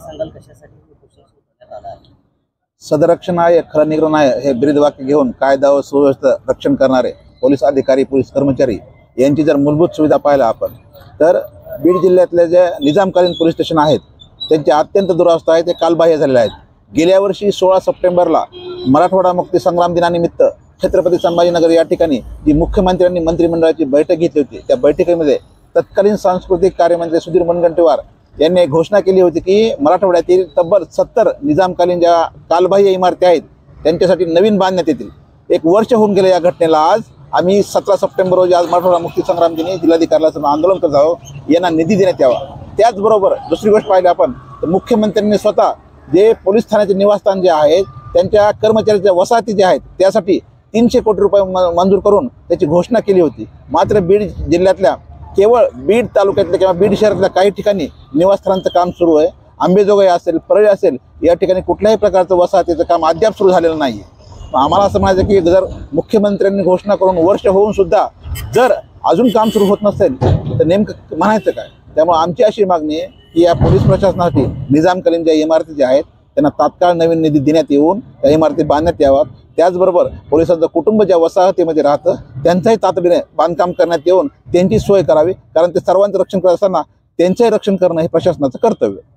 सांगाल कशासाठी उपोषण सुरू करण्यात आलं आहे? सदरक्षण आहे खरं निग्रह आहे हे ब्रीदवाक्य घेऊन कायदा व सुव्यवस्था रक्षण करणारे पोलीस अधिकारी पोलीस कर्मचारी यांची जर मूलभूत सुविधा पाहिला आपण तर बीड जिल्ह्यातले जे निजामकालीन पोलीस स्टेशन आहेत त्यांची अत्यंत दुरावस्था आहे, ते कालबाह्य झालेले आहेत। गेल्या वर्षी 16 सप्टेंबरला मराठवाडा मुक्ती संग्राम दिनानिमित्त छत्रपती संभाजीनगर या ठिकाणी जी मुख्यमंत्र्यांनी मंत्रिमंडळाची बैठक घेतली होती, त्या बैठकीमध्ये तत्कालीन सांस्कृतिक कार्यमंत्री सुधीर मुनगंटीवार यांनी घोषणा केली होती की मराठवाड्यातील तब्बल 70 निजामकालीन ज्या कालबाह्य इमारती आहेत त्यांच्यासाठी नवीन बांधण्यात येतील। एक वर्ष होऊन गेले या घटनेला। आज आम्ही 17 सप्टेंबर रोजी आज मराठवाडा मुक्ती संग्राम दिनी जिल्हाधिकाऱ्याला आंदोलन करत आहोत, यांना निधी देण्यात यावा। त्याचबरोबर दुसरी गोष्ट पाहिली आपण तर मुख्यमंत्र्यांनी स्वतः जे पोलीस ठाण्याचे निवासस्थान जे आहेत त्यांच्या कर्मचाऱ्यांच्या वसाहती जे आहेत त्यासाठी 300 कोटी रुपये मंजूर करून त्याची घोषणा केली होती। मात्र बीड जिल्ह्यातल्या केवळ बीड तालुक्यातल्या किंवा बीड शहरातल्या काही ठिकाणी निवासस्थानांचं काम सुरू आहे। अंबेजोगाई असेल, परळी असेल, या ठिकाणी कुठल्याही प्रकारचं वसाहतीचं काम अद्याप सुरू झालेलं नाही। आम्हाला असं म्हणायचं की जर मुख्यमंत्र्यांनी घोषणा करून वर्ष होऊन सुद्धा जर अजून काम सुरू होत नसेल तर नेमकं म्हणायचं काय? त्यामुळे आमची अशी मागणी आहे की या पोलीस प्रशासनासाठी निजामकालीन ज्या इमारती ज्या आहेत त्यांना तात्काळ नवीन निधी देण्यात येऊन त्या इमारती बांधण्यात याव्यात। त्याचबरोबर पोलिसांचं कुटुंब ज्या वसाहतीमध्ये राहतं त्यांचंही तातडीने बांधकाम करण्यात येऊन त्यांची सोय करावी, कारण ते सर्वांचं रक्षण करत असताना त्यांचंही रक्षण करणं हे प्रशासनाचं कर्तव्य आहे।